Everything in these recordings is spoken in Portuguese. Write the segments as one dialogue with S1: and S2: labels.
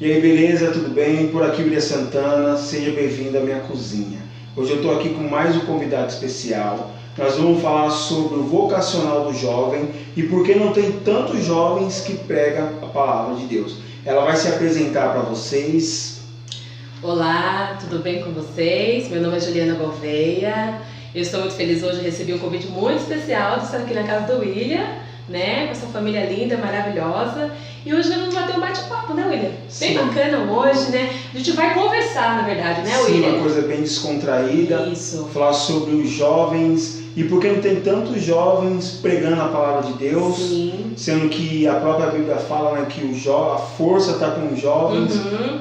S1: E aí, beleza? Tudo bem? Por aqui, William Santana. Seja bem-vindo à minha cozinha. Hoje eu estou aqui com mais um convidado especial. Nós vamos falar sobre o vocacional do jovem e por que não tem tantos jovens que pregam a palavra de Deus. Ela vai se apresentar para vocês.
S2: Olá, tudo bem com vocês? Meu nome é Juliana Gouveia. Eu estou muito feliz hoje, recebi um convite muito especial de estar aqui na casa do William, né? Com essa família linda, maravilhosa. E hoje nós vamos bater um bate-papo, né, William?
S1: Sim.
S2: Bem bacana hoje, né? A gente vai conversar, na verdade, né, William?
S1: Sim, uma coisa bem descontraída.
S2: Isso.
S1: Falar sobre os jovens e por que não tem tantos jovens pregando a palavra de Deus.
S2: Sim.
S1: Sendo que a própria Bíblia fala, né, que a força está com os jovens.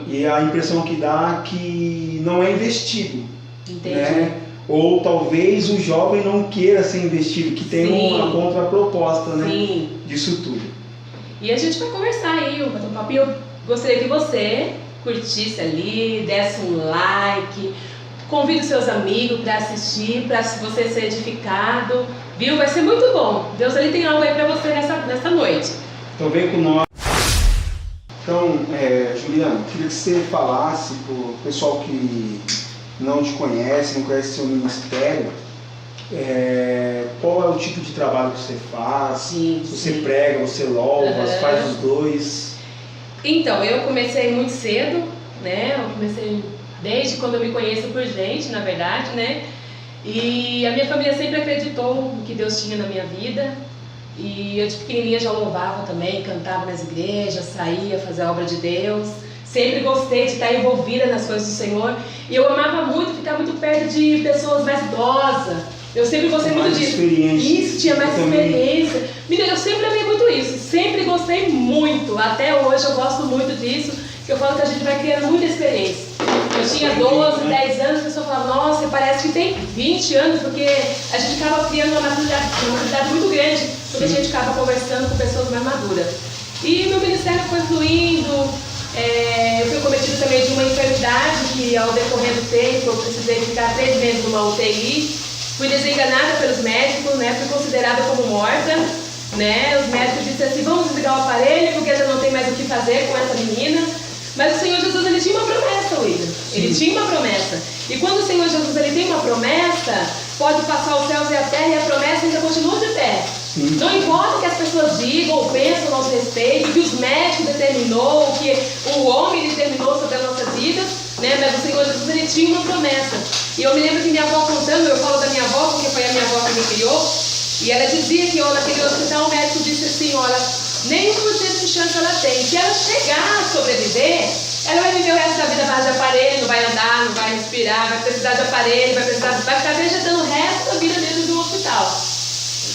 S1: E a impressão que dá é que não é investido.
S2: Entendi.
S1: Né? Ou talvez o jovem não queira ser investido, que tem
S2: Sim.
S1: uma contraproposta, né?
S2: Sim.
S1: Disso tudo.
S2: E a gente vai conversar aí, bater um papo. E eu gostaria que você curtisse ali, desse um like, convide os seus amigos para assistir, para você ser edificado, viu? Vai ser muito bom. Deus ele tem algo aí para você nessa noite.
S1: Então vem com nós. Então, Juliana, queria que você falasse para o pessoal que não te conhece, não conhece seu ministério, qual é o tipo de trabalho que você faz,
S2: Sim,
S1: se você prega, você louva, se faz os dois.
S2: Então, eu comecei muito cedo, né? Eu comecei desde quando eu me conheço por gente, na verdade, né? E a minha família sempre acreditou no que Deus tinha na minha vida. E eu de pequenininha já louvava também, cantava nas igrejas, saía fazer a obra de Deus. Sempre gostei de estar envolvida nas coisas do Senhor. E eu amava muito ficar muito perto de pessoas mais idosas. Eu sempre gostei muito disso. Isso, tinha mais experiência. Menina, eu sempre amei muito isso. Sempre gostei muito. Até hoje eu gosto muito disso. Que eu falo que a gente vai criando muita experiência. Eu tinha 12, 10 anos, a pessoa fala, nossa, parece que tem 20 anos, porque a gente acaba criando uma maturidade muito grande, porque a gente acaba conversando com pessoas mais maduras. E meu ministério foi fluindo. Eu fui cometida também de uma enfermidade que ao decorrer do tempo eu precisei ficar 3 meses numa UTI. Fui desenganada pelos médicos, né? Fui considerada como morta, né? Os médicos disseram assim, vamos desligar o aparelho porque já não tem mais o que fazer com essa menina. Mas o Senhor Jesus ele tinha uma promessa, William. Ele tinha uma promessa. E quando o Senhor Jesus ele tem uma promessa, pode passar os céus e a terra e a promessa ainda continua de pé. Sim. Não importa o que as pessoas digam ou pensam a nosso respeito, o que os médicos determinou, o que o homem determinou sobre as nossas vidas, né? Mas o Senhor Jesus ele tinha uma promessa. E eu me lembro que minha avó contando, eu falo da minha avó porque foi a minha avó que me criou, e ela dizia que naquele hospital o médico disse assim, olha, nem 1% de chance ela tem. Se ela chegar a sobreviver, ela vai viver o resto da vida base de aparelho, não vai andar, não vai respirar, vai precisar de aparelho, vai ficar vegetando o resto da vida dentro de um hospital.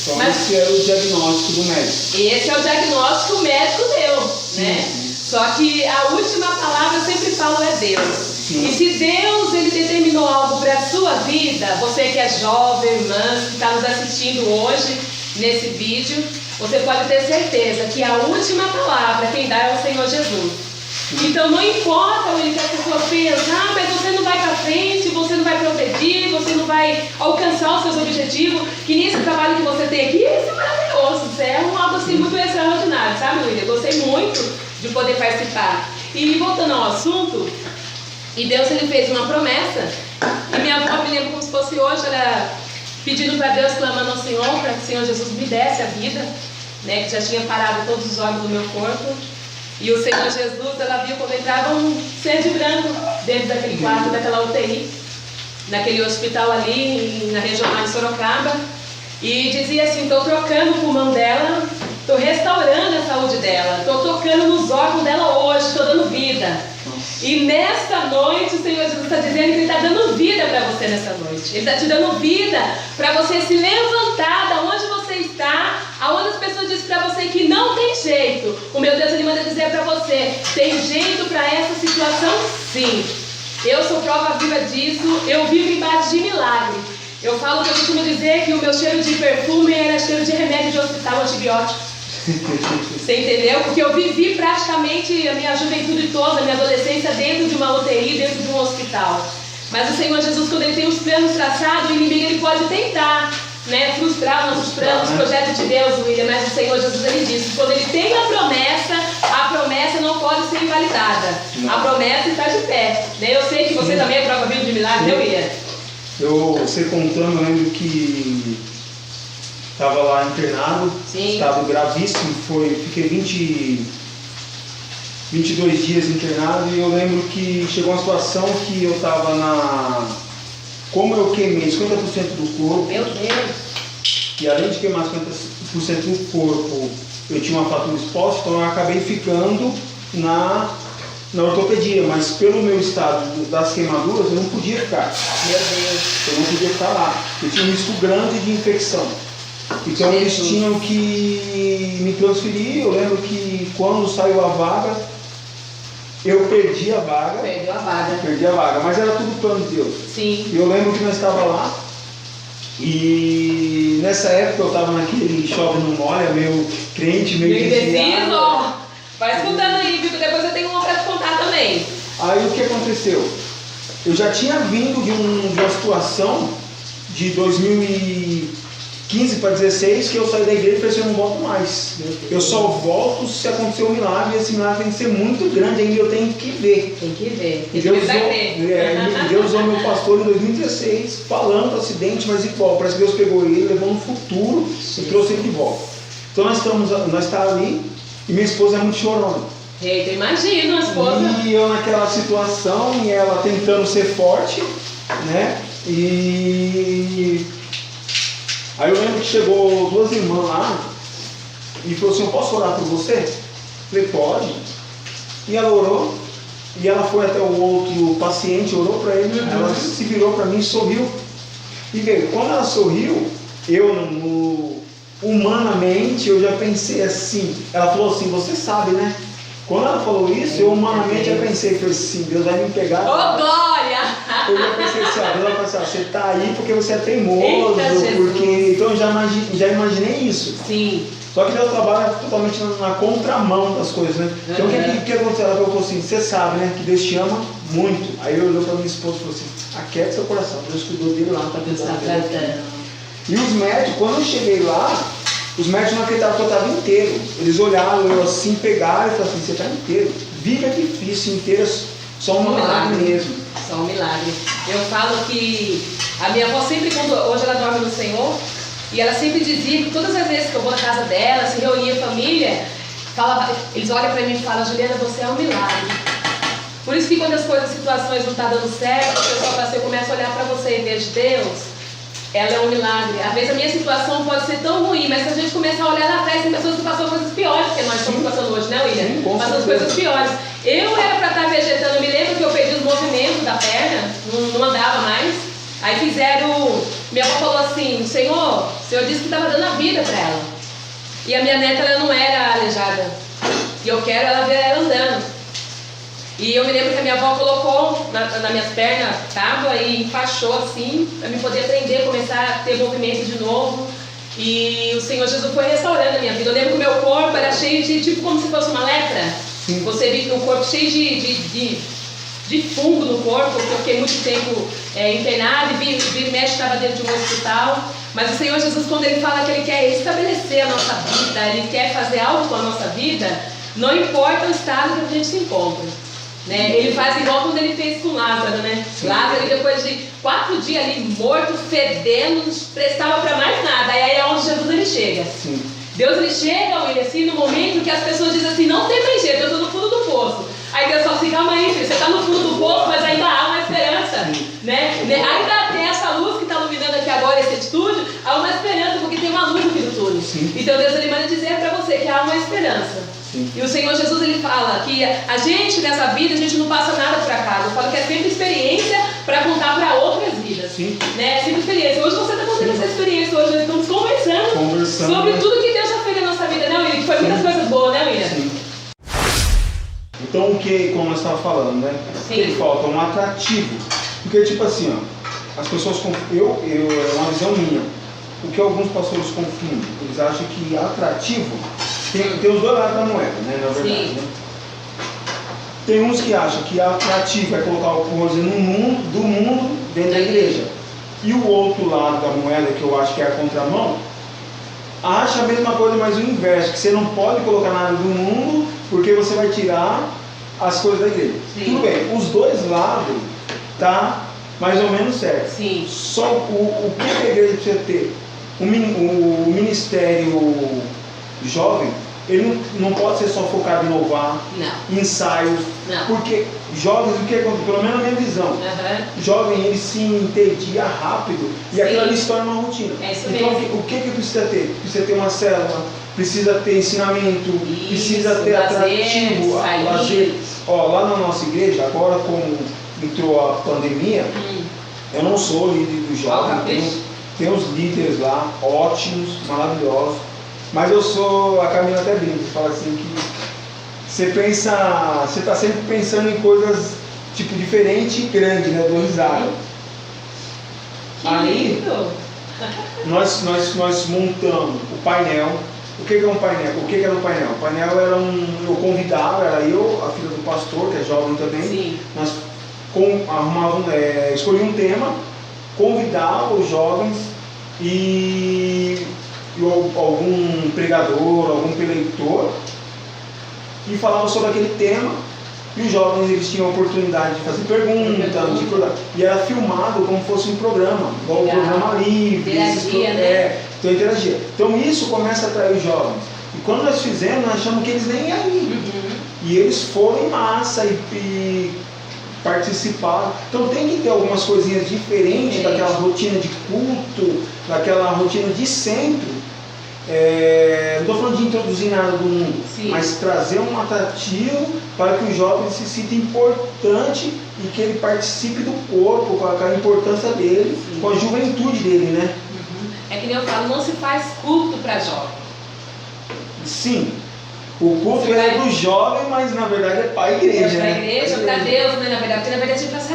S1: Então esse era o diagnóstico do médico.
S2: Esse é o diagnóstico que o médico deu, né? Só que a última palavra eu sempre falo é Deus. Sim. E se Deus ele determinou algo para a sua vida, você que é jovem, irmã, que está nos assistindo hoje nesse vídeo, você pode ter certeza que a última palavra quem dá é o Senhor Jesus. Então não importa o que a pessoa pensa, mas você não vai para frente, você não vai progredir, você não vai alcançar os seus objetivos, que nesse trabalho que você tem aqui, isso é maravilhoso, isso é algo assim muito extraordinário, sabe, William? Eu gostei muito de poder participar. E voltando ao assunto, e Deus ele fez uma promessa, e minha avó me lembra como se fosse hoje, ela pedindo para Deus, clamando ao Senhor, para que o Senhor Jesus me desse a vida, né, que já tinha parado todos os órgãos do meu corpo. E o Senhor Jesus, ela viu quando entrava um ser de branco dentro daquele quarto, daquela UTI, naquele hospital ali, na regional de Sorocaba, e dizia assim, estou trocando o pulmão dela, estou restaurando a saúde dela, estou tocando nos órgãos dela hoje, estou dando vida. E nesta noite o Senhor Jesus está dizendo que Ele está dando vida para você nessa noite. Ele está te dando vida para você se levantar da onde você está, aonde as pessoas dizem para você que não tem jeito. O meu Deus ele manda dizer para você, tem jeito para essa situação sim. Eu sou prova viva disso, eu vivo em base de milagre. Eu falo que eu costumo dizer que o meu cheiro de perfume era cheiro de remédio de hospital, antibiótico. Você entendeu? Porque eu vivi praticamente a minha juventude toda, a minha adolescência dentro de uma UTI, dentro de um hospital. Mas o Senhor Jesus, quando Ele tem os planos traçados, o inimigo ele pode tentar né, frustrar nossos planos, os projetos de Deus, William, mas o Senhor Jesus, ele disse, quando ele tem a promessa não pode ser invalidada. Não. A promessa está de pé. Né? Eu sei que você também é prova viva de milagre, né, William?
S1: Você contando, eu lembro que estava lá internado, estado gravíssimo, fiquei 22 dias internado, e eu lembro que chegou uma situação que eu estava como eu queimei 50% do corpo,
S2: meu Deus,
S1: e além de queimar 50% do corpo, eu tinha uma fratura exposta, então eu acabei ficando na ortopedia, mas pelo meu estado das queimaduras, eu não podia ficar.
S2: Meu Deus.
S1: Eu não podia ficar lá. Eu tinha um risco grande de infecção. Então eles tinham que me transferir. Eu lembro que quando saiu a vaga, eu perdi a vaga.
S2: Perdeu a vaga.
S1: Perdi a vaga, mas era tudo plano de Deus.
S2: Sim.
S1: Eu lembro que nós estávamos lá, e nessa época eu estava naquele chove não molha, meio crente, meio
S2: indeciso. Vai escutando aí, viu? Depois eu tenho uma para te contar também.
S1: Aí o que aconteceu? Eu já tinha vindo de uma situação de 2015 para 2016 que eu saí da igreja e falei assim, eu não volto mais. Eu só volto se acontecer um milagre, e esse milagre tem que ser muito grande, ainda eu tenho que ver.
S2: Tem que ver.
S1: Deus usou meu pastor em 2016 falando do acidente, mas igual, parece que Deus pegou ele, levou no futuro e trouxe ele de volta. Então nós estamos ali, e minha esposa é muito chorona.
S2: Eita, imagina a esposa.
S1: E eu naquela situação, e ela tentando ser forte, né? E aí eu lembro que chegou duas irmãs lá e falou assim, eu posso orar por você? Eu falei, pode. E ela orou, e ela foi até o outro paciente, orou para ele, ela se virou para mim e sorriu. E veio, quando ela sorriu, humanamente eu já pensei assim, ela falou assim, você sabe, né? Quando ela falou isso, eu humanamente já pensei, falei assim, Deus vai me pegar.
S2: Ô, glória!
S1: Eu já pensei assim, Deus vai pensar, você está aí porque você é teimoso, então eu já imaginei isso.
S2: Sim.
S1: Só que Deus trabalha totalmente na contramão das coisas, né? Então o que aconteceu? Ela falou assim, você sabe, né, que Deus te ama muito. Aí eu olhou para minha esposa e falou assim, aquieta seu coração, Deus cuidou dele lá, está pensando. E os médicos, quando eu cheguei lá, os médicos não acreditavam que eu estava inteiro. Eles olharam, eu assim, pegaram e falaram assim, você está inteiro. Vida é difícil, inteiro, só um milagre mesmo.
S2: Só um milagre. Eu falo que a minha avó sempre, hoje ela dorme no Senhor, e ela sempre dizia que todas as vezes que eu vou na casa dela, se reunia a família, eles olham para mim e falam, Juliana, você é um milagre. Por isso que quando as situações não estão dando certo, o pessoal fala assim, eu começo a olhar para você em vez de Deus. Ela é um milagre. Às vezes a minha situação pode ser tão ruim, mas se a gente começar a olhar lá atrás, tem pessoas que passam coisas piores que nós estamos passando hoje, né, William? Passando coisas piores. Eu era para estar vegetando, eu me lembro que eu perdi os movimentos da perna, não andava mais. Aí minha avó falou assim, o Senhor disse que estava dando a vida para ela. E a minha neta, ela não era aleijada. E eu quero ela ver ela andando. E eu me lembro que a minha avó colocou nas minhas pernas tábua e enfaixou assim, para eu poder aprender, começar a ter movimento de novo. E o Senhor Jesus foi restaurando a minha vida. Eu lembro que o meu corpo era cheio de, tipo como se fosse uma lepra. Sim. Você viu o corpo cheio de fungo no corpo, porque eu fiquei muito tempo internado e vira e mexe, estava dentro de um hospital. Mas o Senhor Jesus, quando Ele fala que Ele quer estabelecer a nossa vida, Ele quer fazer algo com a nossa vida, não importa o estado que a gente se encontra. Né? Ele faz igual quando ele fez com Lázaro, né? Sim. Lázaro, depois de 4 dias ali morto, fedendo, não prestava para mais nada. Aí é onde Jesus ele chega. Sim. Deus ele chega, William, assim, no momento que as pessoas dizem assim, não tem mais jeito, eu estou no fundo do poço. Aí Deus fala assim, calma aí, filho, você está no fundo do poço, mas ainda há uma esperança. Né? Ainda tem essa luz que está iluminando aqui agora esse estúdio, há uma esperança, porque tem uma luz no fim do túnel. Sim. Então Deus ele manda dizer para você que há uma esperança. Sim. E o Senhor Jesus ele fala que a gente nessa vida, a gente não passa nada por acaso. Eu falo que é sempre experiência para contar para outras vidas. Sim. Né? Sempre experiência. Hoje você está contando essa experiência, hoje nós estamos conversando sobre tudo que Deus já fez na nossa vida, né, William? Que foi muitas coisas boas, né, William? Sim.
S1: Então o que, como nós estávamos falando, né? Sim. Que falta um atrativo. Porque tipo assim, ó, as pessoas é uma visão minha. O que alguns pastores confundem, eles acham que atrativo tem os dois lados da moeda, né? Na verdade, né? Tem uns que acham que atrativo é colocar o coisa do mundo dentro da igreja. e o outro lado da moeda, que eu acho que é a contramão, acha a mesma coisa, mas o inverso, que você não pode colocar nada do mundo porque você vai tirar as coisas da igreja.
S2: Sim.
S1: Tudo bem, os dois lados tá mais ou menos certo.
S2: Sim.
S1: Só o que a igreja precisa ter? O ministério jovem, ele não pode ser só focado em inovar,
S2: Não.
S1: ensaios,
S2: Não.
S1: porque jovens, o que acontece, pelo menos na minha visão, jovem ele se entedia rápido e
S2: Sim.
S1: aquilo ali se torna uma rotina.
S2: É isso
S1: Então
S2: mesmo.
S1: o que precisa ter? Precisa ter uma célula, precisa ter ensinamento,
S2: Isso,
S1: precisa ter
S2: lazer,
S1: atrativo,
S2: sair.
S1: lazer. Ó, lá na nossa igreja, agora como entrou a pandemia, eu não sou líder do jovem, tem uns líderes lá, ótimos, maravilhosos, mas eu sou, a Camila até brinca, fala assim que você está sempre pensando em coisas tipo diferente e grande, né? Eu dou risada.
S2: Que
S1: Aí
S2: lindo.
S1: nós montamos o painel. O que é um painel? O que era o painel? O painel era eu convidava, era eu, a filha do pastor, que é jovem também.
S2: Sim.
S1: Nós escolhia um tema, convidava os jovens e algum pregador, algum preleitor, e falava sobre aquele tema, e os jovens eles tinham a oportunidade de fazer perguntas, de cuidar, e era filmado como fosse um programa, igual um programa livre,
S2: interagia, né?
S1: Então interagia. Então isso começa a atrair os jovens. E quando nós fizemos, nós achamos que eles nem iam ir. E eles foram em massa e participaram. Então tem que ter algumas coisinhas diferentes daquela rotina de culto, daquela rotina de sempre. Não estou falando de introduzir nada do mundo,
S2: Sim.
S1: mas trazer um atrativo para que o jovem se sinta importante e que ele participe do corpo, com a importância dele, sim, com a juventude dele, né?
S2: É que nem eu falo, não se faz culto para jovem.
S1: Sim, o culto é do jovem, mas na verdade é para a igreja,
S2: para a
S1: né?
S2: igreja, para Deus, né? Na verdade, porque na verdade a gente fala assim,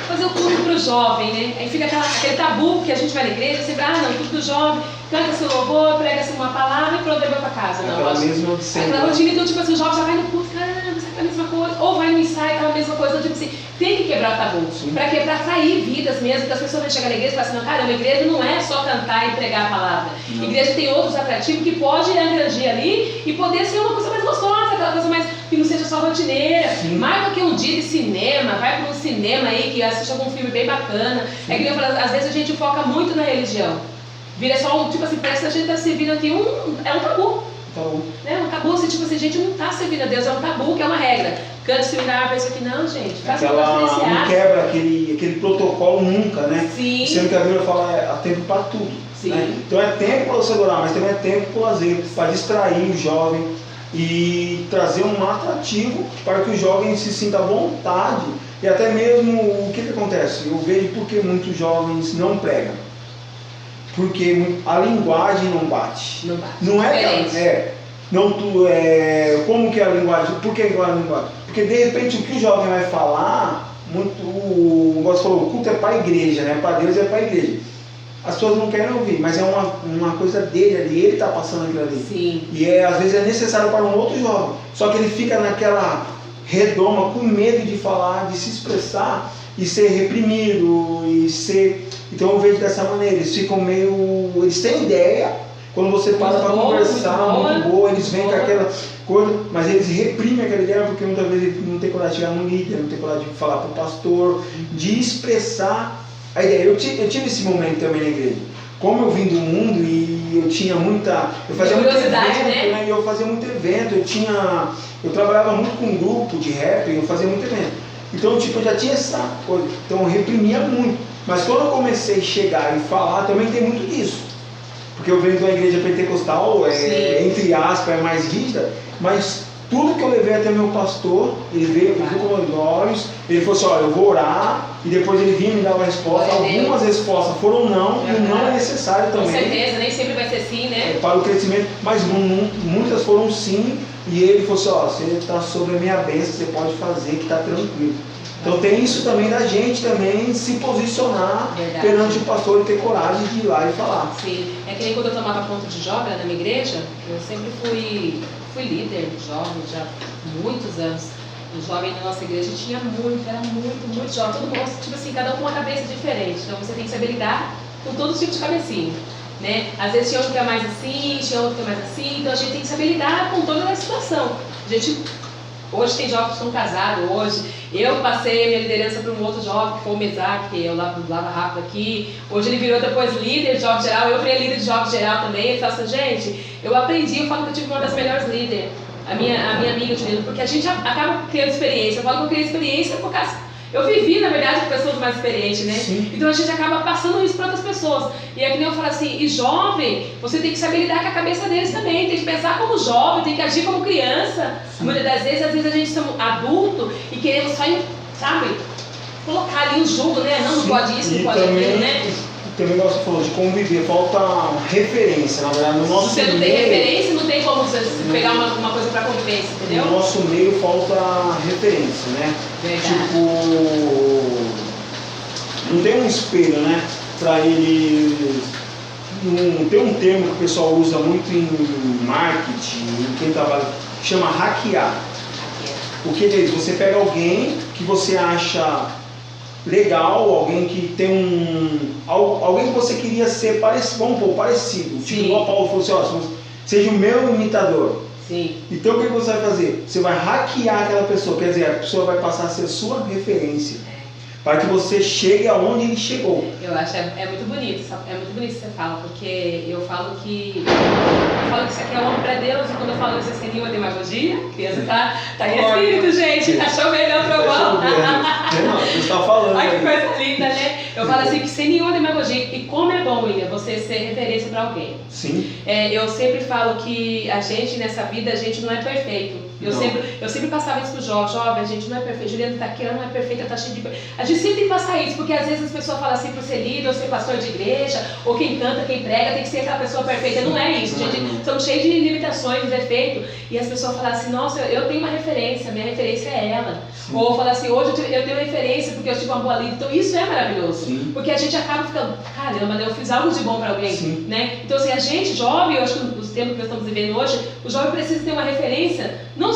S2: fazer o culto para o jovem, né? Aí fica aquele tabu que a gente vai na igreja, sempre, não, culto do jovem, canta seu louvor, prega-se uma palavra e pronto, vai para casa. Não,
S1: aquela mesma
S2: aquela rotina, então, tipo assim, o jovem já vai no culto, caramba, isso é a mesma coisa, ou vai no ensaio, aquela mesma coisa, tipo assim, tem que quebrar o tabu, para atrair vidas mesmo, que as pessoas vão chegar na igreja e falar assim, não, caramba, a igreja não é só cantar e pregar a palavra, a igreja tem outros atrativos que pode abranger ali e poder ser uma coisa mais gostosa, aquela coisa mais, que não seja só rotineira. Sim. Marca aqui um dia de cinema, vai para um cinema aí, que assiste algum filme bem bacana. Sim. É que eu falo, às vezes a gente foca muito na religião. Vira só tipo assim, parece que a gente está servindo aqui é um tabu. Né? Um tabu, assim, tipo assim, a gente não está servindo a Deus, é um tabu, que é uma regra. Cante-se um árvore, isso aqui não, gente. Faz
S1: não quebra aquele protocolo nunca, né?
S2: Sim.
S1: Sendo que a Bíblia fala, há tempo para tudo.
S2: Sim.
S1: Né? Então é tempo para você adorar, mas também é tempo para o lazer, para distrair o jovem e trazer um atrativo para que o jovem se sinta à vontade. E até mesmo, o que acontece? Eu vejo porque muitos jovens não pregam. Porque a linguagem não bate.
S2: Não bate.
S1: Não como que é a linguagem? Por que a linguagem? Porque de repente o que o jovem vai falar, o negócio falou, o culto é para a igreja, né? Para Deus é para a igreja. As pessoas não querem ouvir, mas é uma coisa dele ali, ele está passando aquilo ali.
S2: Sim.
S1: E às vezes é necessário para um outro jovem. Só que ele fica naquela redoma, com medo de falar, de se expressar e ser reprimido. Então eu vejo dessa maneira, eles ficam eles têm ideia, quando você para para conversar, muito boa, eles vêm com aquela coisa, mas eles reprimem aquela ideia porque muitas vezes eles não tem coragem de chegar no líder, não tem coragem de falar para o pastor, de expressar a ideia. Eu tive esse momento também na igreja. Como eu vim do mundo e eu tinha eu fazia muito evento, né? Eu fazia muito evento, eu trabalhava muito com um grupo de rap, eu fazia muito evento. Então, eu já tinha essa coisa, então eu reprimia muito. Mas quando eu comecei a chegar e falar, também tem muito disso. Porque eu venho de uma igreja pentecostal, entre aspas, é mais rígida, mas tudo que eu levei até meu pastor, ele viu com meus olhos, ele falou assim, olha, eu vou orar, e depois ele vinha me dar uma resposta. Algumas respostas foram não, e o não é necessário também.
S2: Com certeza, nem sempre vai ser sim, né?
S1: Para o crescimento, mas muitas foram sim, e ele falou assim, você está sobre a minha bênção, você pode fazer, que está tranquilo. Então tem isso também da gente também se posicionar perante o pastor e ter coragem de ir lá e falar.
S2: Sim, é que nem quando eu tomava conta de jovem na minha igreja, eu sempre fui líder de jovens já há muitos anos. O jovem na nossa igreja tinha era muito jovem. Todo mundo, tipo assim, cada um com uma cabeça diferente. Então você tem que saber lidar com todo tipo de cabecinha, né? Às vezes tinha um que é mais assim, tinha outro que é mais assim. Então a gente tem que saber lidar com toda a situação. Hoje tem jovens que estão casados. Hoje eu passei a minha liderança para um outro jovem, que foi o Mesac, que eu lava rápido aqui. Hoje ele virou depois líder de jovem geral. Eu virei líder de jovem geral também. Ele fala assim, gente, eu aprendi, eu falo que eu tive uma das melhores líderes. A minha amiga de líder, porque a gente acaba criando experiência. Eu falo que eu criei experiência por causa... Eu vivi, na verdade, com pessoas mais experientes, né?
S1: Sim.
S2: Então a gente acaba passando isso para outras pessoas. E é que nem eu falo assim, e jovem, você tem que saber lidar com a cabeça deles também. Tem que pensar como jovem, tem que agir como criança.
S1: Sim.
S2: Muitas das vezes, às vezes a gente somos adulto e queremos só, sabe, colocar ali um jogo, né? Não pode isso, não pode aquilo, né?
S1: Também você falou de conviver, falta referência, na verdade, no nosso
S2: Se você não tem referência, não tem como você pegar uma coisa para convivência, entendeu?
S1: No nosso meio falta referência, né?
S2: Verdade.
S1: Tipo, não tem um espelho, né? Para ele. Não tem um termo que o pessoal usa muito em marketing, em quem trabalha, chama hackear. O que é isso? Você pega alguém que você acha legal, alguém que tem alguém que você queria ser parecido, vamos pôr, parecido. Tipo, igual o Paulo falou assim, ó, seja o meu imitador.
S2: Sim.
S1: Então o que você vai fazer? Você vai hackear aquela pessoa, quer dizer, a pessoa vai passar a ser sua referência. Para que você chegue aonde ele chegou. Eu
S2: acho é muito bonito, é muito bonito que você fala, porque eu falo que isso aqui é um homem para Deus, e quando eu falo isso seria uma demagogia, criança tá em espírito, gente, tá chovendo o trovão.
S1: Você está falando.
S2: Ai, que coisa linda, né? Eu falo assim que sem nenhuma demagogia, e como é bom, William, você ser referência para alguém.
S1: Sim.
S2: Eu sempre falo que a gente nessa vida, a gente não é perfeito. Eu sempre passava isso pro jovem, a gente não é perfeito, Juliana tá aqui, ela não é perfeita, tá cheia de... A gente sempre tem que passar isso, porque às vezes as pessoas falam assim, para ser líder, ou ser pastor de igreja, ou quem canta, quem prega, tem que ser aquela pessoa perfeita. Não é isso, gente. Estamos cheios de limitações, de defeitos, e as pessoas falam assim, nossa, eu tenho uma referência, minha referência é ela. Sim. Ou falar assim, hoje eu tenho referência porque eu tive uma boa líder. Então isso é maravilhoso. Sim. Porque a gente acaba ficando, caramba, eu fiz algo de bom para alguém. Sim. Né? Então assim, a gente jovem, eu acho que nos tempos que nós estamos vivendo hoje, o jovem precisa ter uma referência, não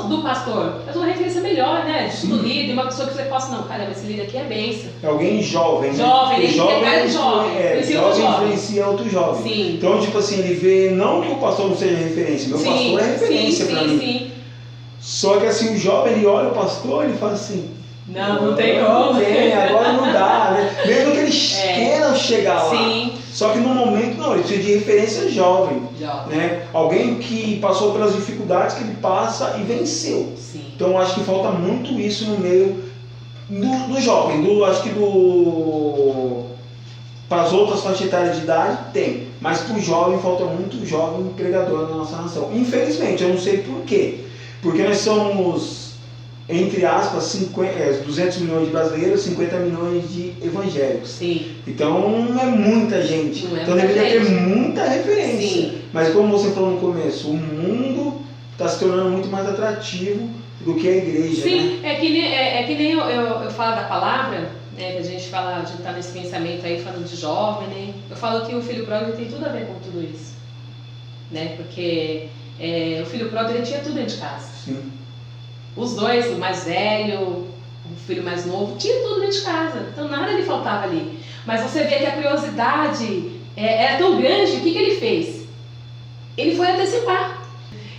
S2: do pastor, mas uma referência melhor, né? Do líder, uma pessoa que você possa, não, caramba, esse líder aqui é bênção.
S1: É alguém jovem, né?
S2: Jovem, ele
S1: jovem
S2: jovem
S1: influencia outro jovem.
S2: Sim.
S1: Então, tipo assim, ele vê, não que o pastor não seja referência, meu pastor é referência para mim. Sim. Só que assim, o jovem, ele olha o pastor e ele fala assim,
S2: não tem como.
S1: Agora não dá, né? Mesmo que eles queiram chegar lá.
S2: Sim.
S1: Só que no momento não, ele precisa de referência jovem. Né? Alguém que passou pelas dificuldades que ele passa e venceu. Sim. Então eu acho que falta muito isso no meio do jovem. Acho que para as outras faixas etárias de idade tem. Mas para o jovem falta muito jovem pregador na nossa nação. Infelizmente, eu não sei por quê. Porque nós somos, entre aspas, 200 milhões de brasileiros, 50 milhões de evangélicos.
S2: Sim.
S1: Então não é muita gente. Então deveria ter muita referência. Sim. Mas como você falou no começo, o mundo está se tornando muito mais atrativo do que a igreja.
S2: Sim,
S1: né?
S2: é que nem eu falo da palavra, né, que a gente está nesse pensamento aí falando de jovem, né? Eu falo que o filho pródigo tem tudo a ver com tudo isso. Né? Porque o filho pródigo ele tinha tudo dentro de casa.
S1: Sim.
S2: Os dois, o mais velho, o filho mais novo, tinha tudo dentro de casa. Então nada lhe faltava ali. Mas você vê que a curiosidade era tão grande, o que ele fez? Ele foi antecipar.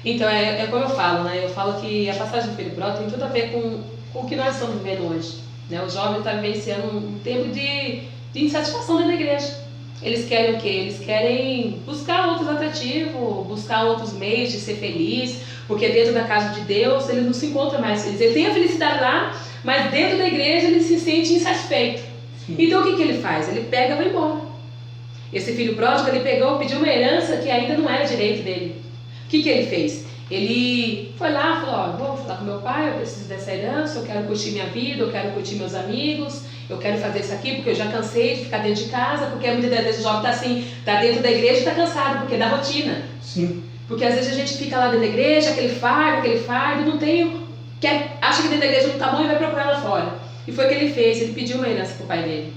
S2: Então é como eu falo, né? Eu falo que a passagem do filho pródigo tem tudo a ver com o que nós estamos vivendo hoje. Né? O jovem está vivenciando um tempo de insatisfação dentro da igreja. Eles querem o quê? Eles querem buscar outros atrativos, buscar outros meios de ser feliz, porque dentro da casa de Deus ele não se encontra mais feliz. Ele tem a felicidade lá, mas dentro da igreja ele se sente insatisfeito. Sim. Então o que ele faz? Ele pega e vai embora. Esse filho pródigo, ele pediu uma herança que ainda não era direito dele. O que ele fez? Ele foi lá e falou, vou falar com meu pai, eu preciso dessa herança, eu quero curtir minha vida, eu quero curtir meus amigos, eu quero fazer isso aqui porque eu já cansei de ficar dentro de casa, porque muitas vezes o jovem está assim, está dentro da igreja e está cansado, porque é da rotina.
S1: Sim.
S2: Porque às vezes a gente fica lá dentro da igreja, aquele fardo, não tem, acha que dentro da igreja não está bom e vai procurar lá fora. E foi o que ele fez, ele pediu uma herança para o pai dele.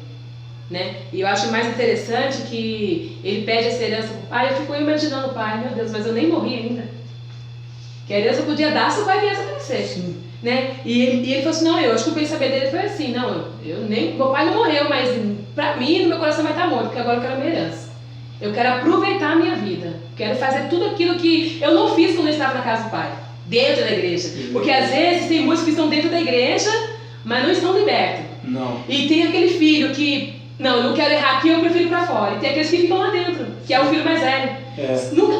S2: Né? E eu acho mais interessante que ele pede essa herança para o pai, eu fico imaginando o pai, meu Deus, mas eu nem morri ainda. Que a herança eu podia dar se o pai viesse aparecer. Sim. né? E ele falou assim, não, eu acho que o pensamento dele foi assim, não, meu pai não morreu, mas pra mim, no meu coração vai estar morto, porque agora eu quero a minha herança. Eu quero aproveitar a minha vida, quero fazer tudo aquilo que eu não fiz quando eu estava na casa do pai, dentro da igreja. Porque às vezes tem muitos que estão dentro da igreja, mas não estão libertos.
S1: Não.
S2: E tem aquele filho que, não, eu não quero errar aqui, eu prefiro ir pra fora. E tem aqueles que ficam lá dentro, que é o filho mais velho.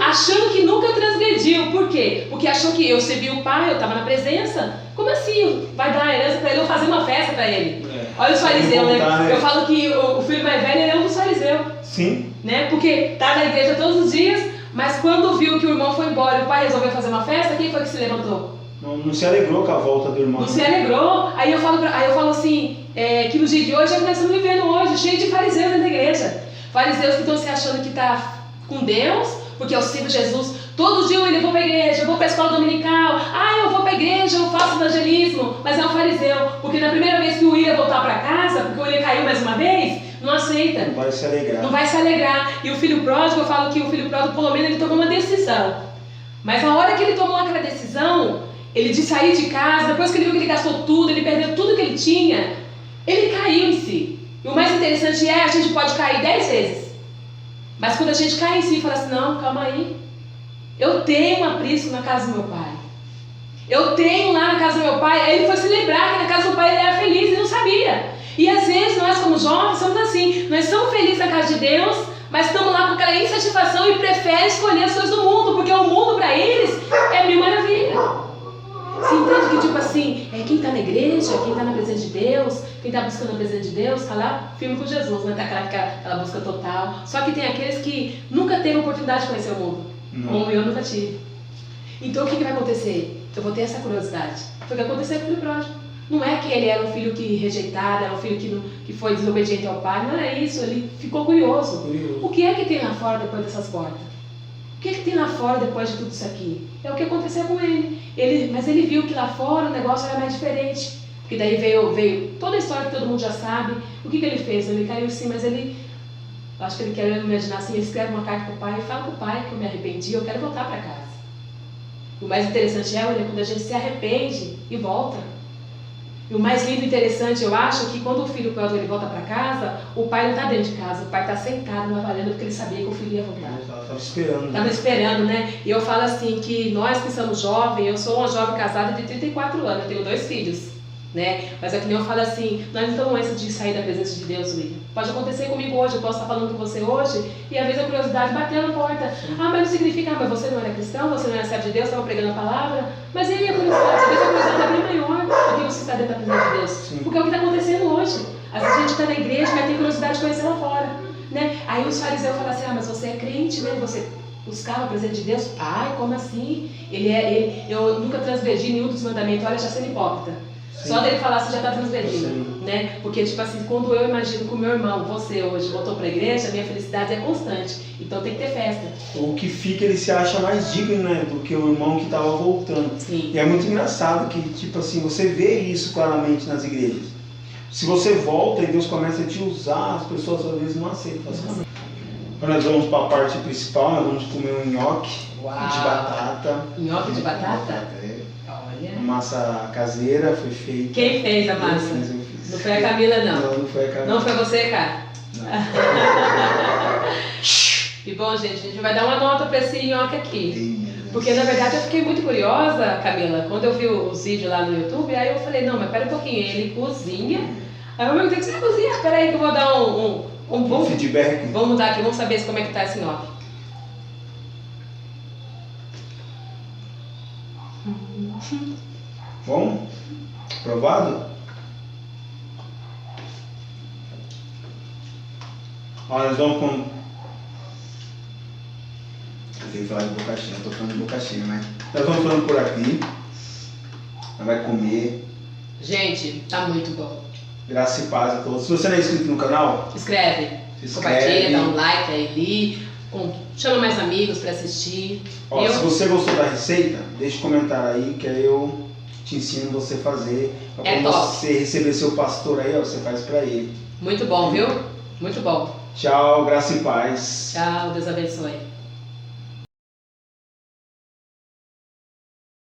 S2: Achando que nunca transgrediu. Por quê? Porque achou que eu servi o pai, eu estava na presença. Como assim? Vai dar a herança para ele ou fazer uma festa para ele? Olha os fariseus, né? Eu falo que o filho mais velho é um dos fariseus.
S1: Sim.
S2: Né? Porque tá na igreja todos os dias, mas quando viu que o irmão foi embora e o pai resolveu fazer uma festa, quem foi que se levantou?
S1: Não se alegrou com a volta do irmão.
S2: Não se alegrou. Aí eu falo assim, que no dia de hoje é que nós estamos vivendo hoje, cheio de fariseus dentro da igreja. Fariseus que estão se achando que está com Deus, porque eu sirvo Jesus. Todo dia eu vou para a igreja, eu vou para a escola dominical, eu vou para a igreja, eu faço evangelismo, mas é um fariseu, porque na primeira vez que o William voltar para casa, porque o William caiu mais uma vez, não aceita.
S1: Não vai se alegrar.
S2: Não vai se alegrar. E o filho pródigo, eu falo que o filho pródigo, pelo menos, ele tomou uma decisão. Mas na hora que ele tomou aquela decisão, ele de sair de casa, depois que ele viu que ele gastou tudo, ele perdeu tudo que ele tinha, ele caiu em si. E o mais interessante a gente pode cair 10 vezes. Mas quando a gente cai em si e fala assim, não, calma aí, eu tenho um aprisco na casa do meu pai. Eu tenho lá na casa do meu pai. Aí ele foi se lembrar que na casa do pai ele era feliz e não sabia. E às vezes nós como jovens somos assim, nós somos felizes na casa de Deus, mas estamos lá com aquela insatisfação e preferem escolher as coisas do mundo, porque o mundo para eles é mil maravilha. Você entende que tipo assim, quem está na igreja, quem está na presença de Deus, quem está buscando a presença de Deus, está lá firme com Jesus, né? Tá aquela busca total. Só que tem aqueles que nunca teve a oportunidade de conhecer o mundo, como eu nunca tive. Então o que vai acontecer? Eu vou ter essa curiosidade. Foi o que aconteceu com o filho pródigo. Não é que ele era um filho que rejeitado, era um filho que foi desobediente ao pai, não era isso, ele ficou curioso. O que é que tem lá fora depois dessas portas? O que é que tem lá fora depois de tudo isso aqui? É o que aconteceu com ele. Mas ele viu que lá fora o negócio era mais diferente. Porque daí veio toda a história que todo mundo já sabe. O que ele fez? Ele caiu sim, mas acho que ele quer imaginar assim, ele escreve uma carta para o pai e fala para o pai que eu me arrependi, eu quero voltar para casa. O mais interessante é quando a gente se arrepende e volta. E o mais lindo e interessante, eu acho, que quando o filho pródigo ele volta para casa, o pai não está dentro de casa, o pai está sentado na varanda porque ele sabia que o filho ia voltar.
S1: Estava esperando.
S2: Estava esperando, né? E eu falo assim, que nós que somos jovens, eu sou uma jovem casada de 34 anos, eu tenho 2 filhos, né? Mas é que nem eu falo assim, nós não estamos antes de sair da presença de Deus, William. Pode acontecer comigo hoje, eu posso estar falando com você hoje, e às vezes a curiosidade bateu na porta. Mas não significa, mas você não era cristão, você não era servo de Deus, estava pregando a palavra. Mas e aí a curiosidade? Às vezes a curiosidade é bem maior do que você está dentro da presença de Deus. Sim. Porque é o que está acontecendo hoje. Às vezes a gente está na igreja, mas tem curiosidade de conhecer lá fora, né? Aí os fariseus falam assim, mas você é crente, né? Você buscava a presença de Deus? Ai, como assim? Eu nunca transgredi nenhum dos mandamentos, olha, já sendo hipócrita. Sim. Só dele falar você já está transgredindo, né? Porque tipo assim, quando eu imagino que o meu irmão, você hoje, voltou para a igreja, a minha felicidade é constante. Então tem que ter festa.
S1: O que fica, ele se acha mais digno, né? Do que o irmão que estava voltando.
S2: Sim.
S1: E é muito engraçado que, tipo assim, você vê isso claramente nas igrejas. Se você volta e Deus começa a te usar, as pessoas às vezes não aceitam. Agora nós vamos para a parte principal, nós vamos comer um nhoque.
S2: Uau.
S1: De batata.
S2: Nhoque de batata?
S1: Olha. Massa caseira, foi feita.
S2: Quem fez a massa?
S1: Eu fiz.
S2: Não foi a Camila, não?
S1: Não foi a Camila.
S2: Não foi você, cara? E bom, gente, a gente vai dar uma nota para esse nhoque aqui. Porque na verdade eu fiquei muito curiosa, Camila, quando eu vi os vídeos lá no YouTube, aí eu falei, não, mas pera um pouquinho, ele cozinha. Aí eu me perguntei, você cozinha? Pera aí que eu vou dar um bom
S1: feedback.
S2: Vamos mudar aqui, vamos saber como é que tá esse nhoque.
S1: Bom? Provado? Olha, nós vamos com... Eu tenho que falar de boca cheia, eu tô falando de boca cheia, mas... Nós vamos falando por aqui. Nós vamos comer.
S2: Gente, tá muito bom.
S1: Graça e paz a todos. Se você não é inscrito no canal...
S2: Inscreve. Compartilha, dá um like aí, chama mais amigos para assistir.
S1: Ó, se você gostou da receita, deixa um comentário aí que aí eu te ensino você fazer. Quando você receber seu pastor aí, ó, você faz para ele.
S2: Muito bom, viu? Muito bom.
S1: Tchau, graça e paz.
S2: Tchau, Deus abençoe.